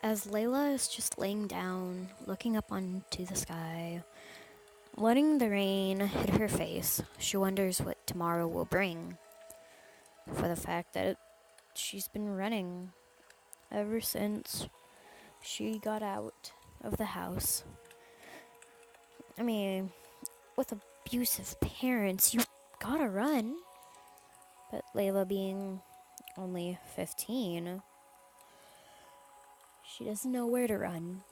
As Layla is just laying down, looking up onto the sky, letting the rain hit her face, she wonders what tomorrow will bring. For the fact that she's been running ever since she got out of the house. I mean, with abusive parents, you gotta run. But Layla being only 15, she doesn't know where to run.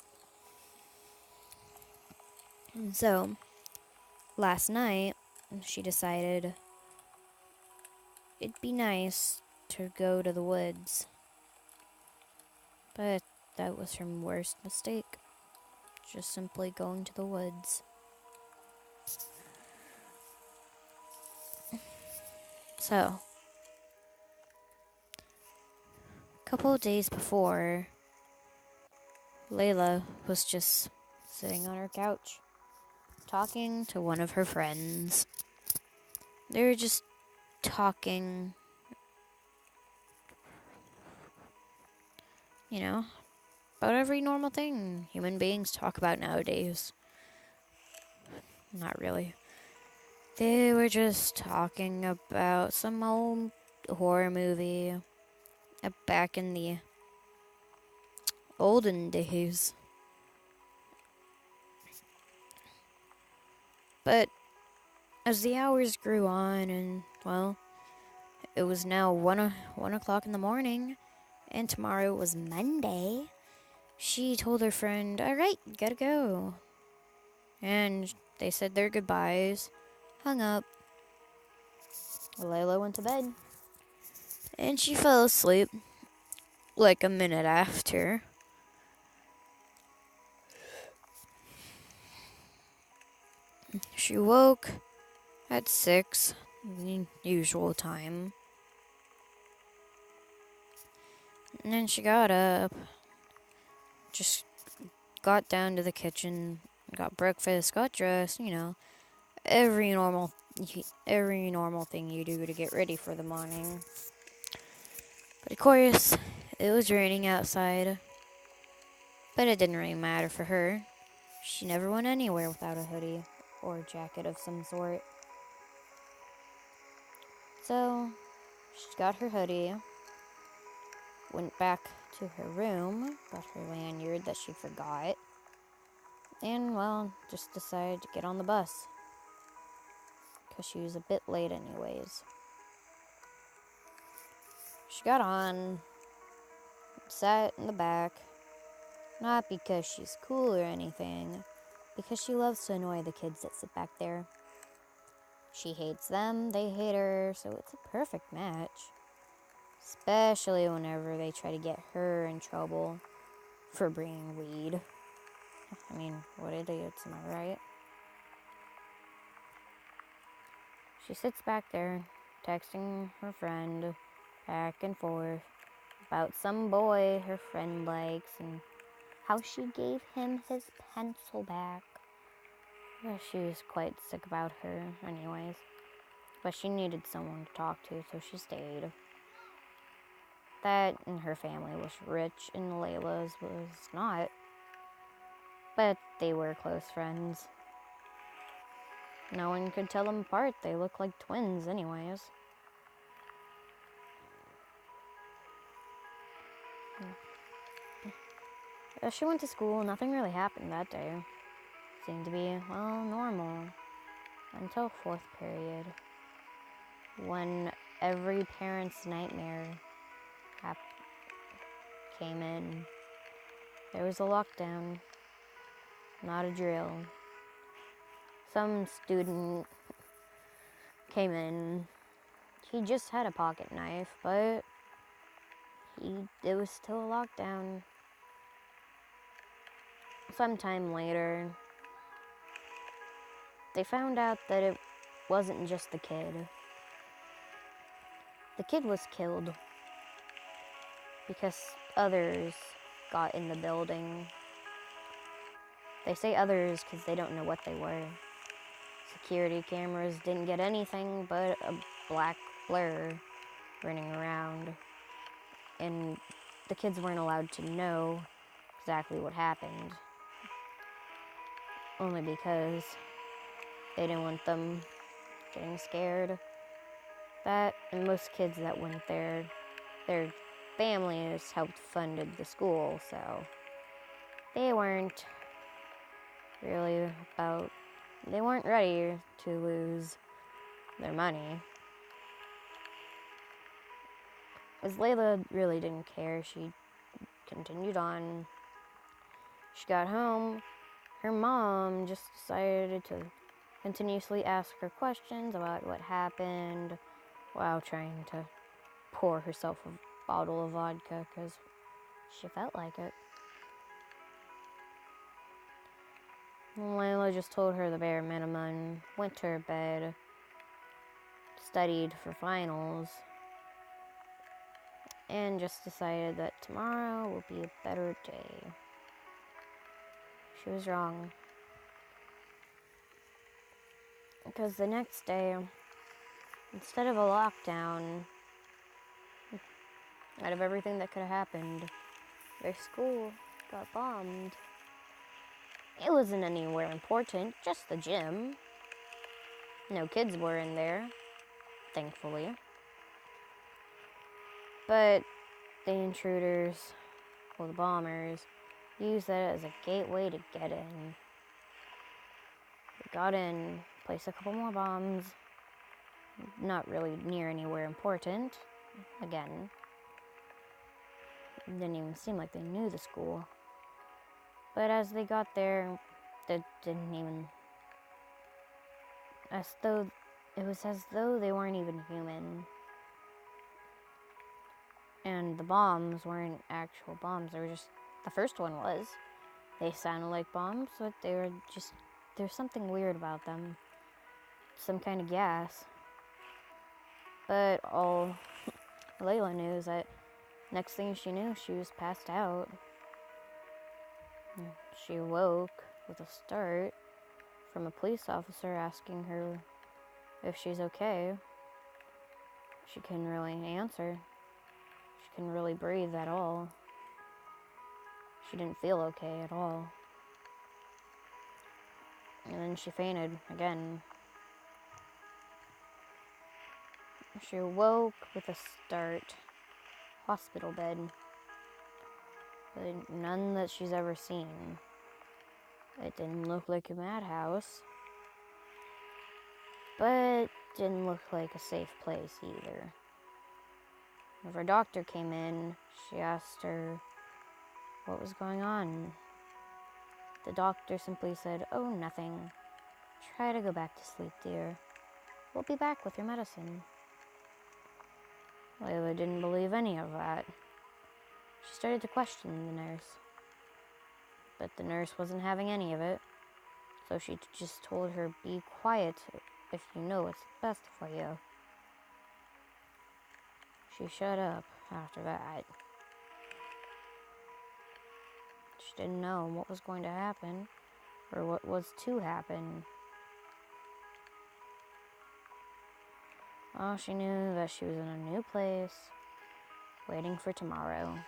And so, last night, she decided it'd be nice to go to the woods. But that was her worst mistake. Just simply going to the woods. So, a couple of days before, Layla was just sitting on her couch, talking to one of her friends. They were just talking, you know, about every normal thing human beings talk about nowadays. Not really. They were just talking about some old horror movie back in the olden days. But as the hours grew on, and well, it was now 1 o'clock in the morning, and tomorrow was Monday, she told her friend, "Alright, gotta go." And they said their goodbyes, hung up. Layla went to bed, and she fell asleep like a minute after. She woke at 6, the usual time. And then she got up, just got down to the kitchen, got breakfast, got dressed, every normal thing you do to get ready for the morning. But of course, it was raining outside. But it didn't really matter for her. She never went anywhere without a hoodie or a jacket of some sort. So, she got her hoodie, went back to her room, got her lanyard that she forgot, and, well, just decided to get on the bus. Because she was a bit late anyways. She got on, sat in the back, not because she's cool or anything, because she loves to annoy the kids that sit back there. She hates them, they hate her, so it's a perfect match. Especially whenever they try to get her in trouble for bringing weed. I mean, what idiots, am I right? She sits back there, texting her friend back and forth about some boy her friend likes and how she gave him his pencil back. She was quite sick about her anyways. But she needed someone to talk to, so she stayed. That and her family was rich, and Layla's was not. But they were close friends. No one could tell them apart. They looked like twins anyways. As she went to school, nothing really happened that day. Seemed to be, well, normal. Until fourth period. When every parent's nightmare came in. There was a lockdown. Not a drill. Some student came in. He just had a pocket knife, but it was still a lockdown. Sometime later, they found out that it wasn't just the kid. The kid was killed because others got in the building. They say others because they don't know what they were. Security cameras didn't get anything but a black blur running around. And the kids weren't allowed to know exactly what happened, only because they didn't want them getting scared. That, and most kids that went there, their families helped funded the school, so they weren't really about, they weren't ready to lose their money. As Layla really didn't care, she continued on. She got home, her mom just decided to continuously ask her questions about what happened while trying to pour herself a bottle of vodka because she felt like it. Layla just told her the bare minimum, went to her bed, studied for finals, and just decided that tomorrow will be a better day. She was wrong. Because the next day, instead of a lockdown, out of everything that could have happened, their school got bombed. It wasn't anywhere important, just the gym. No kids were in there, thankfully. But the intruders, or the bombers, used that as a gateway to get in. They got in, placed a couple more bombs, not really near anywhere important. Again, it didn't even seem like they knew the school. But as they got there, it didn't even, it was as though they weren't even human. And the bombs weren't actual bombs, they were just, the first one was. They sounded like bombs, but they were just, there's something weird about them. Some kind of gas. But all Layla knew is that next thing she knew, she was passed out. She awoke with a start from a police officer asking her if she's okay. She couldn't really answer. She couldn't really breathe at all. She didn't feel okay at all. And then she fainted again. She awoke with a start. Hospital bed. But none that she's ever seen. It didn't look like a madhouse. But didn't look like a safe place either. If her doctor came in, she asked her what was going on. The doctor simply said, "Oh, nothing. Try to go back to sleep, dear. We'll be back with your medicine." Layla didn't believe any of that. She started to question the nurse. But the nurse wasn't having any of it. So she just told her, "Be quiet if you know what's best for you." She shut up after that. She didn't know what was going to happen or what was to happen. All she knew that she was in a new place, waiting for tomorrow.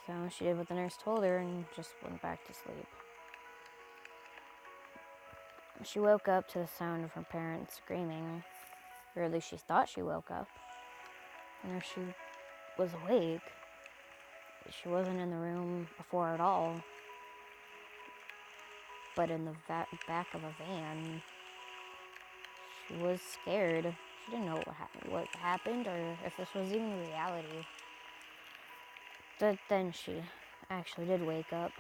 So she did what the nurse told her and just went back to sleep. She woke up to the sound of her parents screaming, or at least she thought she woke up. And she was awake. She wasn't in the room before at all, but in the back of a van. She was scared. She didn't know what happened or if this was even reality. But then she actually did wake up.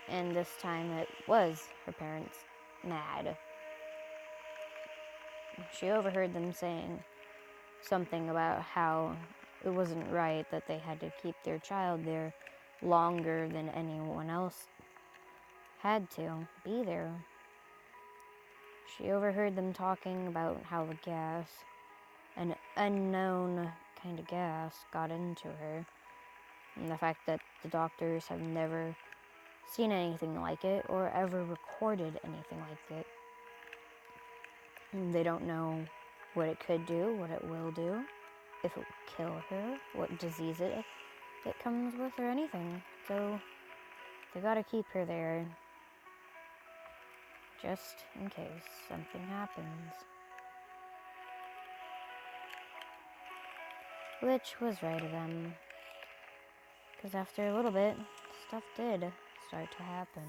And this time it was her parents mad. She overheard them saying something about how it wasn't right that they had to keep their child there longer than anyone else had to be there. She overheard them talking about how the gas, an unknown kind of gas, got into her. And the fact that the doctors have never seen anything like it or ever recorded anything like it. They don't know what it could do, what it will do, if it will kill her, what disease it that comes with or anything. So they gotta keep her there. Just in case something happens. Which was right of them. Because after a little bit, stuff did start to happen.